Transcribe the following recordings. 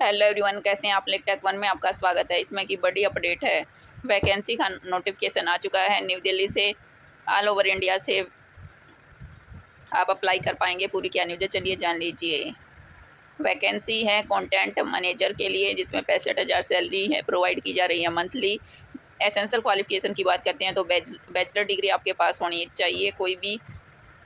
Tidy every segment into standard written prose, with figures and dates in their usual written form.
Hello everyone, कैसे हैं आप लोग। टेक वन में आपका स्वागत है। इसमें की बड़ी अपडेट है। वैकेंसी का नोटिफिकेशन आ चुका है न्यू दिल्ली से। ऑल ओवर इंडिया से आप अप्लाई कर पाएंगे। पूरी क्या न्यूज़ है, चलिए जान लीजिए। वैकेंसी है कंटेंट मैनेजर के लिए, जिसमें 65,000 सैलरी है प्रोवाइड की जा रही है मंथली। एसेंशियल क्वालिफिकेशन की बात करते हैं तो बैचलर डिग्री आपके पास होनी चाहिए। कोई भी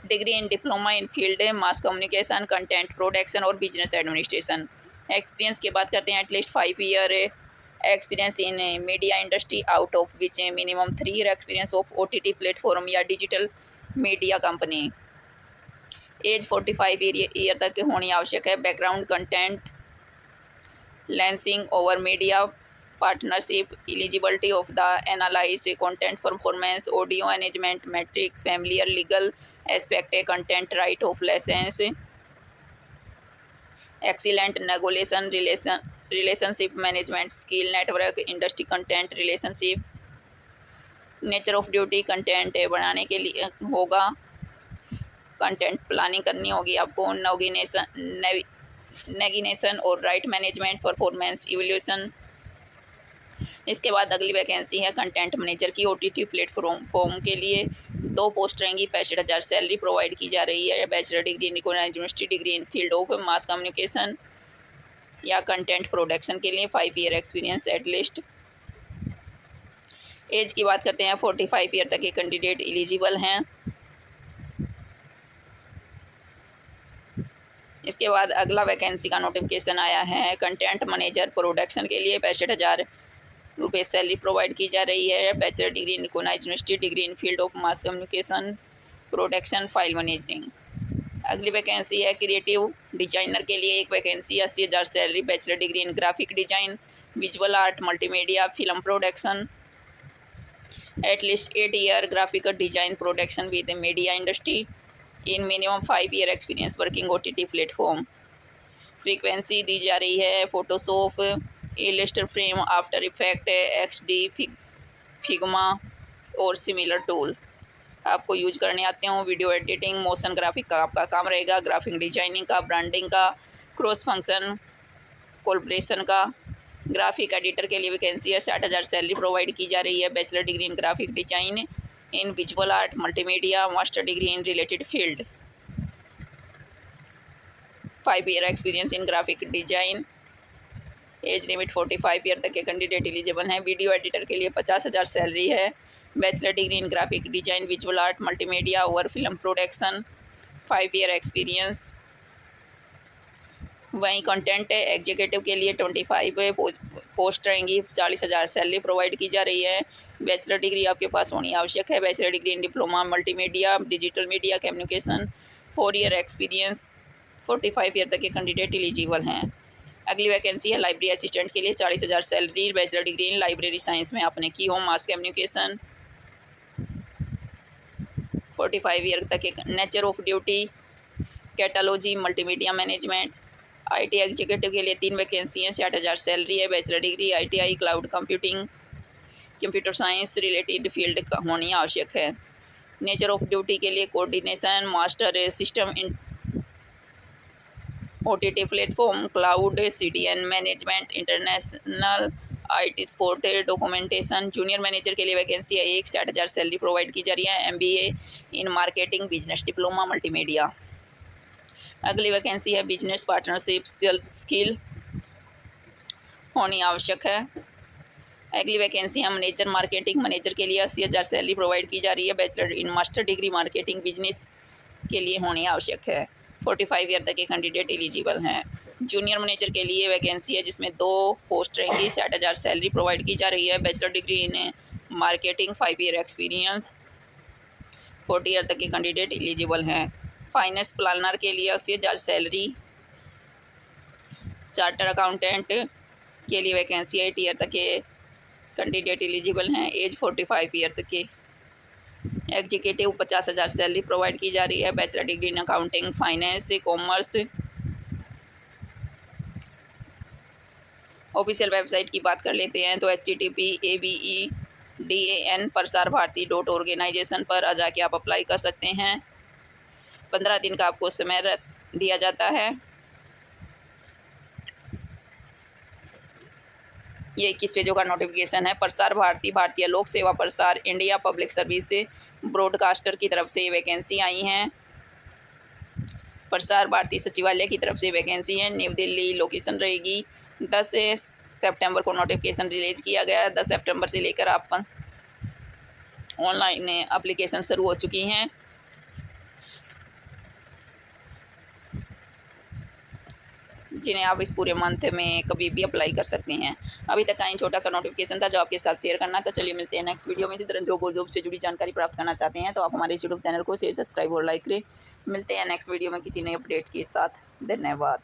degree in diploma in field mass communication, content production और बिजनेस एडमिनिस्ट्रेशन। एक्सपीरियंस की बात करते हैं, at least 5 year experience in media industry, out of which minimum 3 year experience of OTT platform या digital media company. Age 45 year तक होनी आवश्यक है। Background content licensing over media partnership, eligibility of the analyse content performance, audio management metrics, familiar legal aspect, content right of licence, excellent negotiation relationship management skill, network industry content relationship. Nature of duty, content बनाने के लिए होगा, content planning करनी होगी आपको, navigation और right management, performance evolution. इसके बाद अगली वैकेंसी है कंटेंट मैनेजर की OTT प्लेटफॉर्म के लिए। 2 पोस्ट रहेंगी। 65,000 सैलरी प्रोवाइड की जा रही है। Bachelor degree university degree in field of mass communication या कंटेंट प्रोडक्शन के लिए 5 ईयर एक्सपीरियंस एटलीस्ट। एज की बात करते हैं, 45 ईयर तक के कैंडिडेट एलिजिबल हैं। इसके बाद अगला वैकेंसी का नोटिफिकेशन आया है कंटेंट मैनेजर प्रोडक्शन के लिए। 65,000 रुपये सैलरी प्रोवाइड की जा रही है। Bachelor degree in university degree in field of mass communication production file managing. अगली वैकेंसी है क्रिएटिव डिजाइनर के लिए। एक vacancy 80,000 salary, bachelor degree in graphic design, visual art, multimedia, film production, at least 8 year graphic design production with media industry in minimum 5 year experience working OTT platform. Frequency दी जा रही है Photoshop, Illustrator frame, after effect, XD, Figma और similar tool आपको use करने आते हो। Video editing, motion graphic का आपका काम रहेगा, ग्राफिक डिजाइनिंग का, ब्रांडिंग का, क्रॉस फंक्शन कोलब्रेशन का। ग्राफिक एडिटर के लिए वैकेंसी है। 60,000 सैलरी प्रोवाइड की जा रही है। Bachelor degree in graphic design in visual art, multimedia, master degree in related field, 5 year experience in graphic design. Age limit 45 year तक के कैंडिडेट एलिजिबल हैं। वीडियो एडिटर के लिए 50,000 सैलरी है। Bachelor degree in graphic design, visual art, multimedia और film production, 5 year experience. वहीं content executive के लिए 25 पोस्ट रहेंगी। 40,000 सैलरी प्रोवाइड की जा रही है। बैचलर डिग्री आपके पास होनी आवश्यक है। Bachelor degree in diploma multimedia digital media communication, 4 year experience. 45 year तक के कैंडिडेट एलिजिबल हैं। अगली वैकेंसी है लाइब्रेरी असिस्टेंट के लिए। 40,000 सैलरी, बैचलर डिग्री इन लाइब्रेरी साइंस में आपने की हो, मास कम्युनिकेशन, 45 ईयर तक के। Nature of duty cataloguing, multimedia management. IT executive के लिए 3 वैकेंसी हैं। 60,000 सैलरी है। Bachelor degree ITI cloud computing, computer science related field का होनी आवश्यक है। नेचर ऑफ ड्यूटी के लिए coordination, master system in OTT platform, cloud, CDN management, international IT support, documentation. Junior manager के लिए वैकेंसी है। 60,000 सैलरी प्रोवाइड की जा रही है। MBA in marketing, business diploma, multimedia. अगली वैकेंसी है बिजनेस पार्टनरशिप स्किल होनी आवश्यक है। अगली वैकेंसी है मैनेजर मार्केटिंग मैनेजर के लिए। 80,000 सैलरी प्रोवाइड की जा रही है। Bachelor in master degree marketing business के लिए होनी आवश्यक है। 45 ईयर तक के कैंडिडेट एलिजिबल हैं। जूनियर मैनेजर के लिए वैकेंसी है, जिसमें 2 पोस्ट रहेंगी। 60,000 सैलरी प्रोवाइड की जा रही है। Bachelor degree in marketing, 5 year experience, 40 year तक के कैंडिडेट एलिजिबल हैं। फाइनेंस प्लानर के लिए 80,000 सैलरी। चार्टर अकाउंटेंट के लिए वैकेंसी 8 ईयर तक के कैंडिडेट एलिजिबल हैं। एज 45 ईयर तक के। एग्जीक्यूटिव 50,000 सैलरी प्रोवाइड की जा रही है। Bachelor degree in accounting, finance, commerce. Official website की बात कर लेते हैं तो http://abedan prasarbharati.organization पर जाके आप अप्लाई कर सकते हैं। 15 दिन का आपको समय दिया जाता है। ये 21 पेजों का नोटिफिकेशन है। प्रसार भारती, भारतीय लोक सेवा प्रसार, इंडिया पब्लिक सर्विस से ब्रॉडकास्टर की तरफ से वैकेंसी आई हैं। प्रसार भारती सचिवालय की तरफ से वैकेंसी है। न्यू दिल्ली लोकेशन रहेगी। 10 सितंबर को नोटिफिकेशन रिलीज किया गया है। 10 सितंबर से लेकर आप ऑनलाइन एप्लीकेशन शुरू हो चुकी हैं। जिन्हें आप इस पूरे मंथ में कभी भी अप्लाई कर सकते हैं। अभी तक का ही छोटा सा नोटिफिकेशन था जो आपके साथ शेयर करना। तो चलिए मिलते हैं नेक्स्ट वीडियो में। इसी तरह जॉब से जुड़ी जानकारी प्राप्त करना चाहते हैं तो आप हमारे यूट्यूब चैनल को शेयर, सब्सक्राइब और लाइक करें। मिलते हैं नेक्स्ट वीडियो में किसी नए अपडेट के साथ। धन्यवाद।